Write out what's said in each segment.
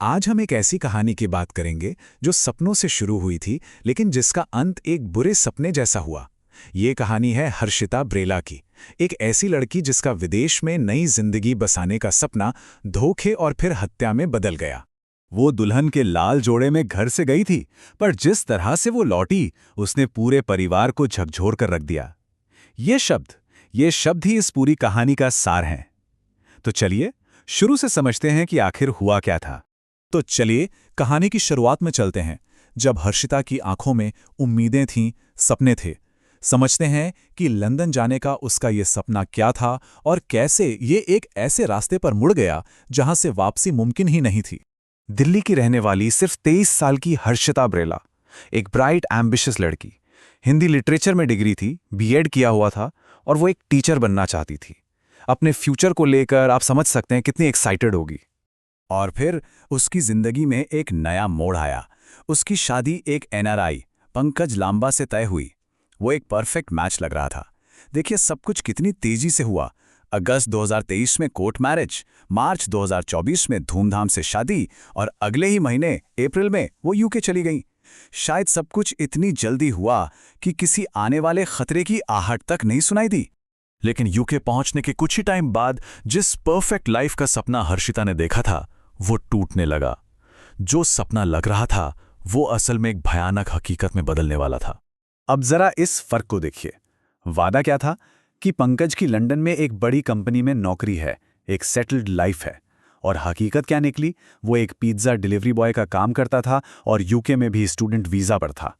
आज हम एक ऐसी कहानी की बात करेंगे जो सपनों से शुरू हुई थी लेकिन जिसका अंत एक बुरे सपने जैसा हुआ। ये कहानी है हर्षिता ब्रेला की, एक ऐसी लड़की जिसका विदेश में नई जिंदगी बसाने का सपना धोखे और फिर हत्या में बदल गया। वो दुल्हन के लाल जोड़े में घर से गई थी, पर जिस तरह से वो लौटी उसने पूरे परिवार को झकझोर कर रख दिया। ये शब्द ही इस पूरी कहानी का सार हैं। तो चलिए शुरू से समझते हैं कि आखिर हुआ क्या था। तो चलिए कहानी की शुरुआत में चलते हैं, जब हर्षिता की आंखों में उम्मीदें थीं, सपने थे। समझते हैं कि लंदन जाने का उसका ये सपना क्या था और कैसे ये एक ऐसे रास्ते पर मुड़ गया जहां से वापसी मुमकिन ही नहीं थी। दिल्ली की रहने वाली सिर्फ 23 साल की हर्षिता ब्रेला, एक ब्राइट एम्बिशियस लड़की, हिंदी लिटरेचर में डिग्री थी, बीएड किया हुआ था और वो एक टीचर बनना चाहती थी। अपने फ्यूचर को लेकर आप समझ सकते हैं कितनी एक्साइटेड होगी। और फिर उसकी जिंदगी में एक नया मोड़ आया। उसकी शादी एक एनआरआई पंकज लांबा से तय हुई। वो एक परफेक्ट मैच लग रहा था। देखिए सब कुछ कितनी तेजी से हुआ। अगस्त 2023 में कोर्ट मैरिज, मार्च 2024 में धूमधाम से शादी और अगले ही महीने अप्रैल में वो यूके चली गई। शायद सब कुछ इतनी जल्दी हुआ कि किसी आने वाले खतरे की आहट तक नहीं सुनाई दी। लेकिन यूके पहुंचने के कुछ ही टाइम बाद जिस परफेक्ट लाइफ का सपना हर्षिता ने देखा था वो टूटने लगा। जो सपना लग रहा था वो असल में एक भयानक हकीकत में बदलने वाला था। अब जरा इस फर्क को देखिए। वादा क्या था कि पंकज की लंदन में एक बड़ी कंपनी में नौकरी है, एक सेटल्ड लाइफ है, और हकीकत क्या निकली? वो एक पिज्जा डिलीवरी बॉय का काम करता था और यूके में भी स्टूडेंट वीजा पर था।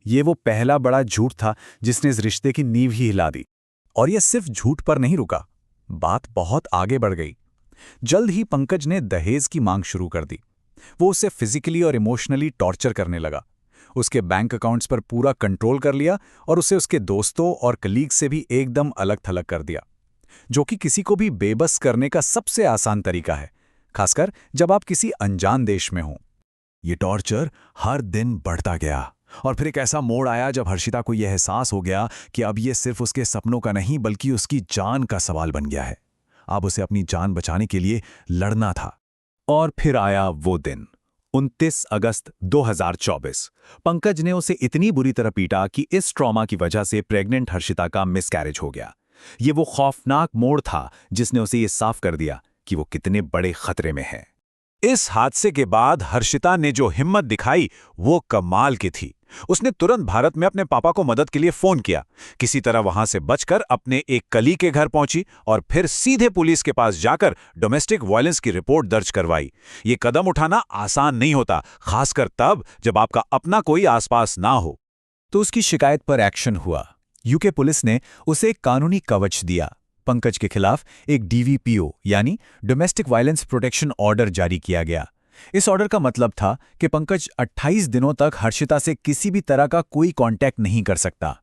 ये वो पहला बड़ा झूठ था जिसने इस रिश्ते की नींव ही हिला दी। और यह सिर्फ झूठ पर नहीं रुका, बात बहुत आगे बढ़ गई। जल्द ही पंकज ने दहेज की मांग शुरू कर दी। वो उसे फिजिकली और इमोशनली टॉर्चर करने लगा। उसके बैंक अकाउंट्स पर पूरा कंट्रोल कर लिया और उसे उसके दोस्तों और कलीग से भी एकदम अलग थलग कर दिया, जो कि किसी को भी बेबस करने का सबसे आसान तरीका है, खासकर जब आप किसी अनजान देश में हों। ये टॉर्चर हर दिन बढ़ता गया और फिर एक ऐसा मोड़ आया जब हर्षिता को यह एहसास हो गया कि अब ये सिर्फ उसके सपनों का नहीं बल्कि उसकी जान का सवाल बन गया है। अब उसे अपनी जान बचाने के लिए लड़ना था। और फिर आया वो दिन, 29 अगस्त 2024। पंकज ने उसे इतनी बुरी तरह पीटा कि इस ट्रॉमा की वजह से प्रेग्नेंट हर्षिता का मिसकैरेज हो गया। ये वो खौफनाक मोड़ था जिसने उसे ये साफ कर दिया कि वो कितने बड़े खतरे में है। इस हादसे के बाद हर्षिता ने जो हिम्मत दिखाई वो कमाल की थी। उसने तुरंत भारत में अपने पापा को मदद के लिए फोन किया। किसी तरह वहां से बचकर अपने एक कलीग के घर पहुंची और फिर सीधे पुलिस के पास जाकर डोमेस्टिक वायलेंस की रिपोर्ट दर्ज करवाई। ये कदम उठाना आसान नहीं होता, खासकर तब जब आपका अपना कोई आसपास ना हो। तो उसकी शिकायत पर एक्शन हुआ। यूके पुलिस ने उसे एक कानूनी कवच दिया। पंकज के खिलाफ एक डीवीपीओ यानी डोमेस्टिक वायलेंस प्रोटेक्शन ऑर्डर जारी किया गया। इस ऑर्डर का मतलब था कि पंकज 28 दिनों तक हर्षिता से किसी भी तरह का कोई कांटेक्ट नहीं कर सकता।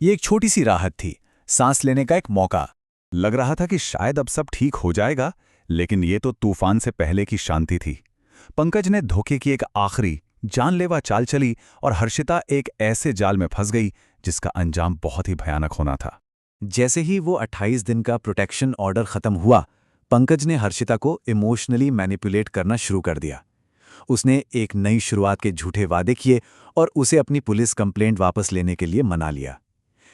ये एक छोटी सी राहत थी, सांस लेने का एक मौका। लग रहा था कि शायद अब सब ठीक हो जाएगा, लेकिन ये तो तूफान से पहले की शांति थी। पंकज ने धोखे की एक आखिरी जानलेवा चाल चली और हर्षिता एक ऐसे जाल में फंस गई जिसका अंजाम बहुत ही भयानक होना था। जैसे ही वो 28 दिन का प्रोटेक्शन ऑर्डर खत्म हुआ, पंकज ने हर्षिता को इमोशनली मैनिपुलेट करना शुरू कर दिया। उसने एक नई शुरुआत के झूठे वादे किए और उसे अपनी पुलिस कंप्लेंट वापस लेने के लिए मना लिया।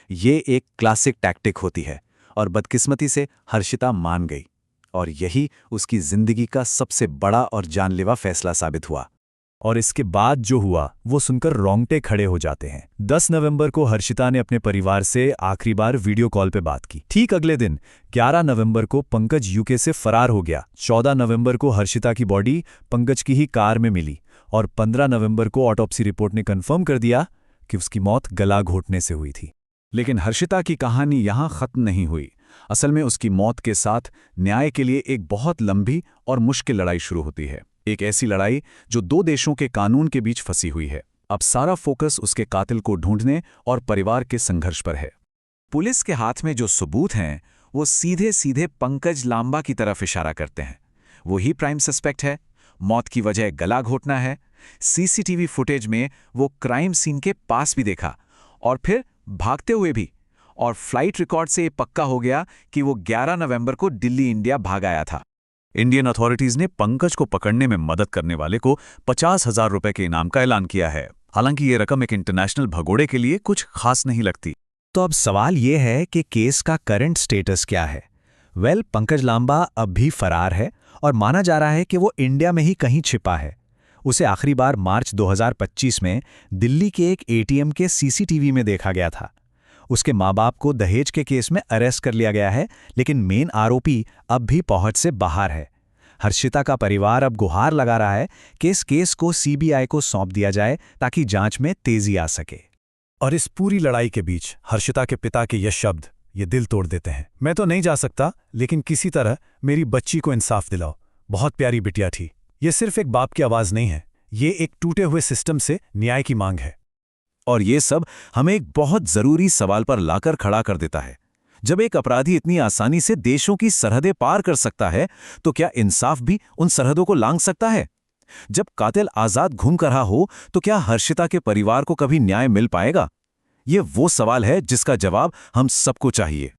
ये एक क्लासिक टैक्टिक होती है और बदकिस्मती से हर्षिता मान गई, और यही उसकी जिंदगी का सबसे बड़ा और जानलेवा फैसला साबित हुआ। और इसके बाद जो हुआ वो सुनकर रोंगटे खड़े हो जाते हैं। 10 नवंबर को हर्षिता ने अपने परिवार से आखिरी बार वीडियो कॉल पे बात की। ठीक अगले दिन 11 नवंबर को पंकज यूके से फरार हो गया। 14 नवंबर को हर्षिता की बॉडी पंकज की ही कार में मिली और 15 नवंबर को ऑटोप्सी रिपोर्ट ने कंफर्म कर दिया कि उसकी मौत गला घोटने से हुई थी। लेकिन हर्षिता की कहानी यहां खत्म नहीं हुई। असल में उसकी मौत के साथ न्याय के लिए एक बहुत लंबी और मुश्किल लड़ाई शुरू होती है। एक ऐसी लड़ाई जो दो देशों के कानून के बीच फंसी हुई है। अब सारा फोकस उसके कातिल को ढूंढने और परिवार के संघर्ष पर है। पुलिस के हाथ में जो सबूत हैं वो सीधे सीधे पंकज लांबा की तरफ इशारा करते हैं। वही प्राइम सस्पेक्ट है। मौत की वजह गला घोटना है। सीसीटीवी फुटेज में वो क्राइम सीन के पास भी देखा और फिर भागते हुए भी, और फ्लाइट रिकॉर्ड से ये पक्का हो गया कि वो 11 नवंबर को दिल्ली इंडिया भाग आया था। इंडियन अथॉरिटीज ने पंकज को पकड़ने में मदद करने वाले को 50,000 रुपए के इनाम का ऐलान किया है। हालांकि ये रकम एक इंटरनेशनल भगोड़े के लिए कुछ खास नहीं लगती। तो अब सवाल ये है कि केस का करंट स्टेटस क्या है? पंकज लांबा अब भी फरार है और माना जा रहा है कि वो इंडिया में ही कहीं छिपा है। उसे आखिरी बार मार्च 2025 में दिल्ली के एक एटीएम के सीसीटीवी में देखा गया था। उसके माँ बाप को दहेज के केस में अरेस्ट कर लिया गया है, लेकिन मेन आरोपी अब भी पहुंच से बाहर है। हर्षिता का परिवार अब गुहार लगा रहा है कि इस केस को सीबीआई को सौंप दिया जाए ताकि जांच में तेजी आ सके। और इस पूरी लड़ाई के बीच हर्षिता के पिता के ये शब्द ये दिल तोड़ देते हैं। मैं तो नहीं जा सकता, लेकिन किसी तरह मेरी बच्ची को इंसाफ दिलाओ। बहुत प्यारी बिटिया थी। ये सिर्फ एक बाप की आवाज़ नहीं है, ये एक टूटे हुए सिस्टम से न्याय की मांग है। और ये सब हमें एक बहुत जरूरी सवाल पर लाकर खड़ा कर देता है। जब एक अपराधी इतनी आसानी से देशों की सरहदें पार कर सकता है, तो क्या इंसाफ भी उन सरहदों को लांघ सकता है? जब कातिल आजाद घूम कर रहा हो, तो क्या हर्षिता के परिवार को कभी न्याय मिल पाएगा? ये वो सवाल है जिसका जवाब हम सबको चाहिए।